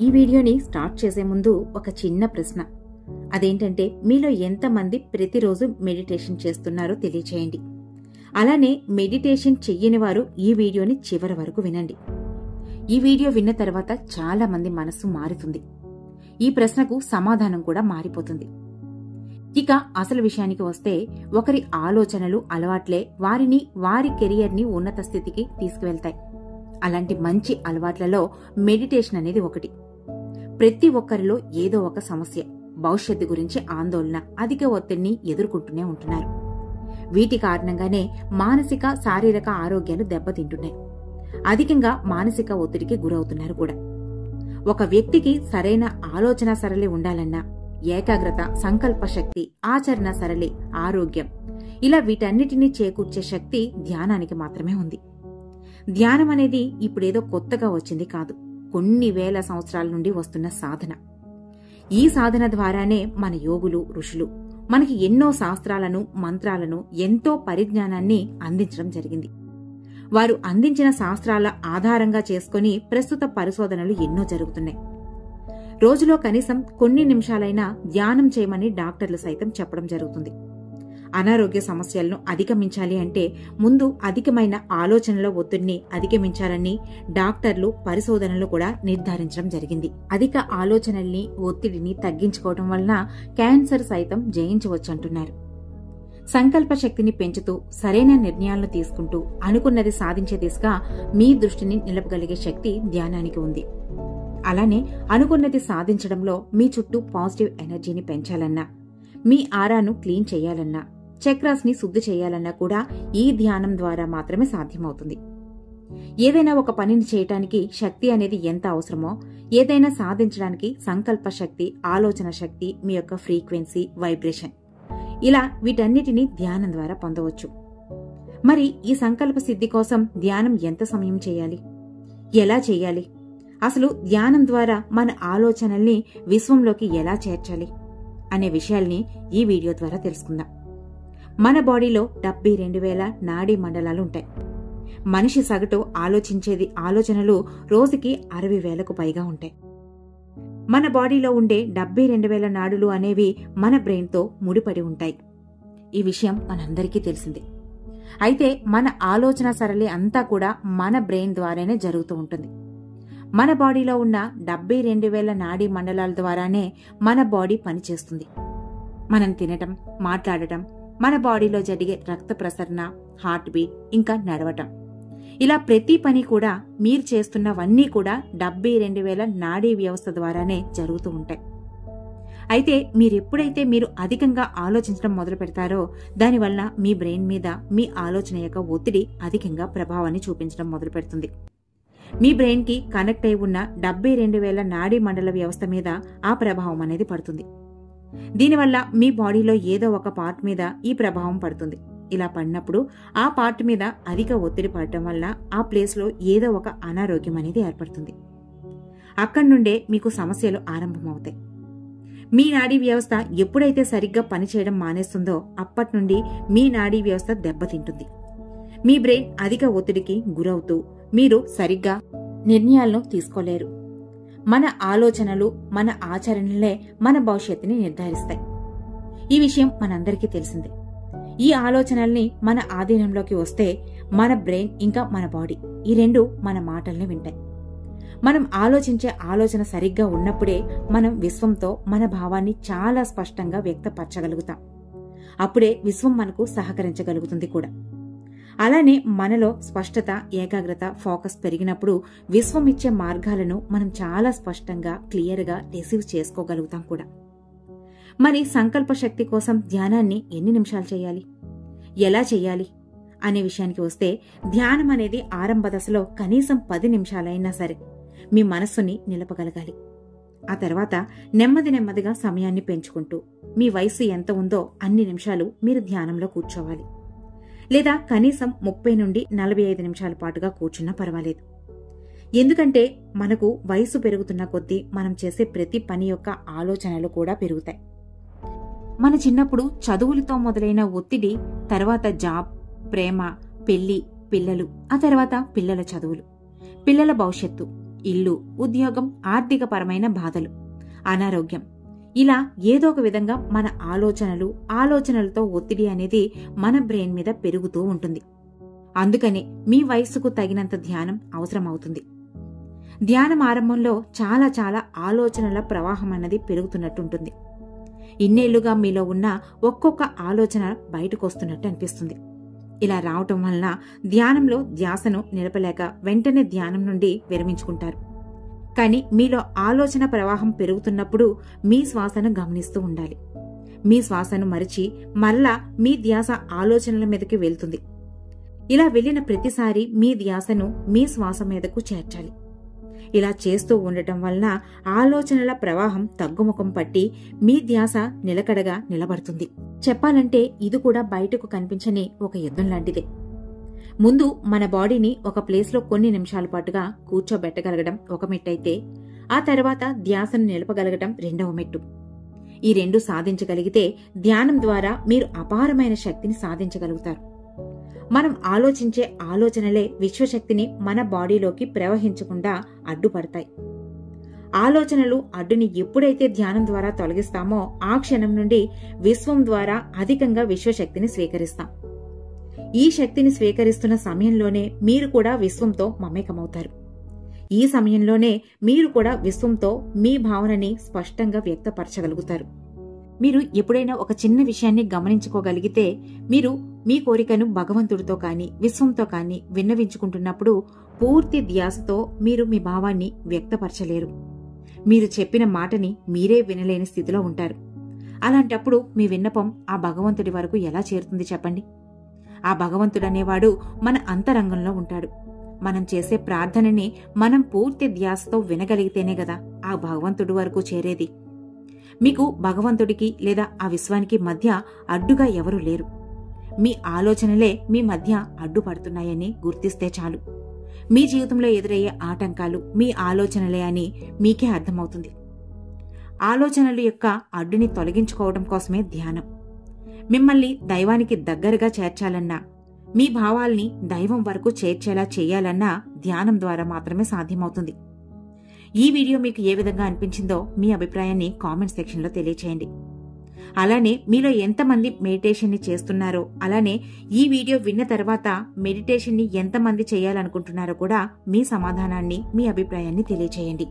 ఈ వీడియోని స్టార్ట్ చేసే ముందు ఒక చిన్న ప్రశ్న. అదేంటంటే, మీలో ఎంతమంది ప్రతిరోజు మెడిటేషన్ చేస్తున్నారో తెలియచేయండి. అలానే మెడిటేషన్ చెయ్యని వారు ఈ వీడియోని చివరి వరకు వినండి. ఈ వీడియో విన్న తర్వాత చాలా మంది మనస్సు మారుతుంది. ఈ ప్రశ్నకు సమాధానం కూడా మారిపోతుంది. ఇక అసలు విషయానికి వస్తే, ఒకరి ఆలోచనలు, అలవాట్లే వారిని, వారి కెరియర్ని ఉన్నత స్థితికి తీసుకువెళ్తాయి. అలాంటి మంచి అలవాట్లలో మెడిటేషన్ అనేది ఒకటి. ప్రతి ఒక్కరిలో ఏదో ఒక సమస్య, భవిష్యత్తు గురించి ఆందోళన, అధిక ఒత్తిడిని ఎదుర్కొంటూనే ఉంటున్నారు. వీటి కారణంగానే మానసిక, శారీరక ఆరోగ్యాలు దెబ్బతింటున్నాయి. అధికంగా మానసిక ఒత్తిడికి గురవుతున్నారు కూడా. ఒక వ్యక్తికి సరైన ఆలోచన సరళి ఉండాలన్నా, ఏకాగ్రత, సంకల్ప శక్తి, ఆచరణ సరళి, ఆరోగ్యం, ఇలా వీటన్నిటినీ చేకూర్చే శక్తి ధ్యానానికి మాత్రమే ఉంది. ధ్యానం అనేది ఇప్పుడేదో కొత్తగా వచ్చింది కాదు. కొన్ని వేల సంవత్సరాల నుండి వస్తున్న సాధన. ఈ సాధన ద్వారానే మన యోగులు, ఋషులు మనకి ఎన్నో శాస్త్రాలను, మంత్రాలను, ఎంతో పరిజ్ఞానాన్ని అందించడం జరిగింది. వారు అందించిన శాస్త్రాల ఆధారంగా చేసుకుని ప్రస్తుత పరిశోధనలు ఎన్నో జరుగుతున్నాయి. రోజులో కనీసం కొన్ని నిమిషాలైనా ధ్యానం చేయమని డాక్టర్లు సైతం చెప్పడం జరుగుతుంది. అనారోగ్య సమస్యలను అధిగమించాలి అంటే ముందు అధికమైన ఆలోచనల ఒత్తిడిని అధిగమించాలని డాక్టర్లు, పరిశోధనలు కూడా నిర్ధారించడం జరిగింది. అధిక ఆలోచనల్ని, ఒత్తిడిని తగ్గించుకోవడం వలన క్యాన్సర్ సైతం జయించవచ్చంటున్నారు. సంకల్ప శక్తిని పెంచుతూ సరైన నిర్ణయాలను తీసుకుంటూ అనుకున్నది సాధించే దిశగా మీ దృష్టిని నిలపగలిగే శక్తి ధ్యానానికి ఉంది. అలానే అనుకున్నది సాధించడంలో మీ చుట్టూ పాజిటివ్ ఎనర్జీని పెంచాలన్నా, మీ ఆరాను క్లీన్ చేయాలన్నా, చక్రాస్ ని శుద్ధి చేయాలన్నా కూడా ఈ ధ్యానం ద్వారా మాత్రమే సాధ్యమవుతుంది. ఏదైనా ఒక పనిని చేయటానికి శక్తి అనేది ఎంత అవసరమో, ఏదైనా సాధించడానికి సంకల్ప శక్తి, ఆలోచన శక్తి, మీ యొక్క ఫ్రీక్వెన్సీ, వైబ్రేషన్, ఇలా వీటన్నిటినీ ధ్యానం ద్వారా పొందవచ్చు. మరి ఈ సంకల్ప సిద్ధి కోసం ధ్యానం ఎంత సమయం చేయాలి, ఎలా చేయాలి, అసలు ధ్యానం ద్వారా మన ఆలోచనల్ని విశ్వంలోకి ఎలా చేర్చాలి అనే విషయాల్ని ఈ వీడియో ద్వారా తెలుసుకుందాం. మన బాడీలో 72,000 నాడీ మండలాలు ఉంటాయి. మనిషి సగటు ఆలోచించేది ఆలోచనలు రోజుకి 60,000కు పైగా ఉంటాయి. మన బాడీలో ఉండే 72,000 నాడులు అనేవి మన బ్రెయిన్తో ముడిపడి ఉంటాయి. ఈ విషయం మనందరికీ తెలిసిందే. అయితే మన ఆలోచన సరళి అంతా కూడా మన బ్రెయిన్ ద్వారానే జరుగుతూ ఉంటుంది. మన బాడీలో ఉన్న 72,000 నాడీ మండలాల ద్వారానే మన బాడీ పనిచేస్తుంది. మనం తినటం, మాట్లాడటం, మన బాడీలో జరిగే రక్త ప్రసరణ, హార్ట్ బీట్, ఇంకా నడవటం, ఇలా ప్రతి పని కూడా, మీరు చేస్తున్నవన్నీ కూడా 72,000 నాడీ వ్యవస్థ ద్వారానే జరుగుతూ ఉంటాయి. అయితే మీరెప్పుడైతే మీరు అధికంగా ఆలోచించడం మొదలు పెడతారో, దానివల్ల మీ బ్రెయిన్ మీద మీ ఆలోచన యొక్క ఒత్తిడి అధికంగా ప్రభావాన్ని చూపించడం మొదలు పెడుతుంది. మీ బ్రెయిన్ కి కనెక్ట్ అయి ఉన్న 72,000 నాడీ మండల వ్యవస్థ మీద ఆ ప్రభావం అనేది పడుతుంది. దీనివల్ల మీ బాడీలో ఏదో ఒక పార్ట్ మీద ఈ ప్రభావం పడుతుంది. ఇలా పడినప్పుడు ఆ పార్ట్ మీద అధిక ఒత్తిడి పడటం వల్ల ఆ ప్లేస్లో ఏదో ఒక అనారోగ్యం అనేది ఏర్పడుతుంది. అక్కడి నుండే మీకు సమస్యలు ఆరంభమవుతాయి. మీ నాడీ వ్యవస్థ ఎప్పుడైతే సరిగ్గా పనిచేయడం మానేస్తుందో అప్పటి నుండి మీ నాడీ వ్యవస్థ దెబ్బతింటుంది. మీ బ్రెయిన్ అధిక ఒత్తిడికి గురవుతూ మీరు సరిగ్గా నిర్ణయాలను తీసుకోలేరు. మన ఆలోచనలు, మన ఆచరణలే మన భవిష్యత్తుని నిర్ధారిస్తాయి. ఈ విషయం మనందరికీ తెలిసిందే. ఈ ఆలోచనల్ని మన ఆధీనంలోకి వస్తే మన బ్రెయిన్ ఇంకా మన బాడీ ఈ రెండు మన మాటల్ని వింటాయి. మనం ఆలోచించే ఆలోచన సరిగ్గా ఉన్నప్పుడే మనం విశ్వంతో మన భావాన్ని చాలా స్పష్టంగా వ్యక్తపరచగలుగుతాం. అప్పుడే విశ్వం మనకు సహకరించగలుగుతుంది కూడా. అలానే మనలో స్పష్టత, ఏకాగ్రత, ఫోకస్ పెరిగినప్పుడు విశ్వం ఇచ్చే మార్గాలను మనం చాలా స్పష్టంగా, క్లియర్గా రిసీవ్ చేసుకోగలుగుతాం కూడా. మరి సంకల్ప శక్తి కోసం ధ్యానాన్ని ఎన్ని నిమిషాలు చేయాలి, ఎలా చేయాలి అనే విషయానికి వస్తే, ధ్యానం అనేది ఆరంభ దశలో కనీసం 10 నిమిషాలైనా సరే మీ మనస్సుని నిలపగలగాలి. ఆ తర్వాత నెమ్మది నెమ్మదిగా సమయాన్ని పెంచుకుంటూ మీ వయసు ఎంత ఉందో అన్ని నిమిషాలు మీరు ధ్యానంలో కూర్చోవాలి. లేదా కనీసం 30 నుండి 45 నిమిషాల పాటుగా కూర్చున్నా పర్వాలేదు. ఎందుకంటే మనకు వయసు పెరుగుతున్న కొద్దీ మనం చేసే ప్రతి పని యొక్క ఆలోచనలు కూడా పెరుగుతాయి. మన చిన్నప్పుడు చదువులతో మొదలైన ఒత్తిడి, తర్వాత జాబ్, ప్రేమ, పెళ్లి, పిల్లలు, ఆ తర్వాత పిల్లల చదువులు, పిల్లల భవిష్యత్తు, ఇల్లు, ఉద్యోగం, ఆర్థికపరమైన బాధలు, అనారోగ్యం, ఇలా ఏదో ఒక విధంగా మన ఆలోచనలతో ఒత్తిడి అనేది మన బ్రెయిన్ మీద పెరుగుతూ ఉంటుంది. అందుకనే మీ వయస్సుకు తగినంత ధ్యానం అవసరమవుతుంది. ధ్యానం ఆరంభంలో చాలా ఆలోచనల ప్రవాహం అన్నది పెరుగుతున్నట్టుంటుంది. ఇన్నేళ్లుగా మీలో ఉన్న ఒక్కొక్క ఆలోచన బయటకొస్తున్నట్టు అనిపిస్తుంది. ఇలా రావటం వలన ధ్యానంలో ధ్యాసను నిలపలేక వెంటనే ధ్యానం నుండి విరమించుకుంటారు. కానీ మీలో ఆలోచన ప్రవాహం పెరుగుతున్నప్పుడు మీ శ్వాసను గమనిస్తూ ఉండాలి. మీ శ్వాసను మరిచి మరలా మీ ధ్యాస ఆలోచనల మీదకి వెళ్తుంది. ఇలా వెళ్లిన ప్రతిసారి మీ ధ్యాసను మీ శ్వాస మీదకు చేర్చాలి. ఇలా చేస్తూ ఉండటం వలన ఆలోచనల ప్రవాహం తగ్గుముఖం పట్టి మీ ధ్యాస నిలకడగా నిలబడుతుంది. చెప్పాలంటే ఇది కూడా బయటకు కనిపించని ఒక యుద్ధం లాంటిదే. ముందు మన బాడీని ఒక ప్లేస్లో కొన్ని నిమిషాల పాటుగా కూర్చోబెట్టగలగడం ఒక మెట్టయితే, ఆ తర్వాత ధ్యాసను నిలపగలగడం రెండవ మెట్టు. ఈ రెండు సాధించగలిగితే ధ్యానం ద్వారా మీరు అపారమైన శక్తిని సాధించగలుగుతారు. మనం ఆలోచించే ఆలోచనలే విశ్వశక్తిని మన బాడీలోకి ప్రవహించకుండా అడ్డుపడతాయి. ఆలోచనలు అడ్డుని ఎప్పుడైతే ధ్యానం ద్వారా తొలగిస్తామో ఆ క్షణం నుండి విశ్వం ద్వారా అధికంగా విశ్వశక్తిని స్వీకరిస్తాం. ఈ శక్తిని స్వీకరిస్తున్న సమయంలోనే మీరు కూడా విశ్వంతో మమేకమవుతారు. ఈ సమయంలోనే మీరు కూడా విశ్వంతో మీ భావనని స్పష్టంగా వ్యక్తపరచగలుగుతారు. మీరు ఎప్పుడైనా ఒక చిన్న విషయాన్ని గమనించుకోగలిగితే, మీరు మీ కోరికను భగవంతుడితో కానీ విశ్వంతో కానీ విన్నవించుకుంటున్నప్పుడు పూర్తి ధ్యాసతో మీరు మీ భావాన్ని వ్యక్తపరచలేరు. మీరు చెప్పిన మాటని మీరే వినలేని స్థితిలో ఉంటారు. అలాంటప్పుడు మీ విన్నపం ఆ భగవంతుడి వరకు ఎలా చేరుతుంది చెప్పండి? ఆ భగవంతుడనేవాడు మన అంతరంగంలో ఉంటాడు. మనం చేసే ప్రార్థనని మనం పూర్తి ధ్యాసతో వినగలిగితేనే గదా ఆ భగవంతుడి వరకు చేరేది. మీకు భగవంతుడికి లేదా ఆ విశ్వానికి మధ్య అడ్డుగా ఎవరూ లేరు. మీ ఆలోచనలే మీ మధ్య అడ్డుపడుతున్నాయని గుర్తిస్తే చాలు. మీ జీవితంలో ఎదురయ్యే ఆటంకాలు మీ ఆలోచనలే అని మీకే అర్థమవుతుంది. ఆలోచనల యొక్క అడ్డుని తొలగించుకోవడం కోసమే ధ్యానం. మిమ్మల్ని దైవానికి దగ్గరగా చేర్చాలన్నా, మీ భావాల్ని దైవం వరకు చేర్చేలా చేయాలన్నా ధ్యానం ద్వారా మాత్రమే సాధ్యమవుతుంది. ఈ వీడియో మీకు ఏ విధంగా అనిపించిందో మీ అభిప్రాయాన్ని కామెంట్ సెక్షన్లో తెలియచేయండి. అలానే మీలో ఎంతమంది మెడిటేషన్ని చేస్తున్నారో, అలానే ఈ వీడియో విన్న తర్వాత మెడిటేషన్ని ఎంతమంది చేయాలనుకుంటున్నారో కూడా మీ సమాధానాన్ని, మీ అభిప్రాయాన్ని తెలియచేయండి.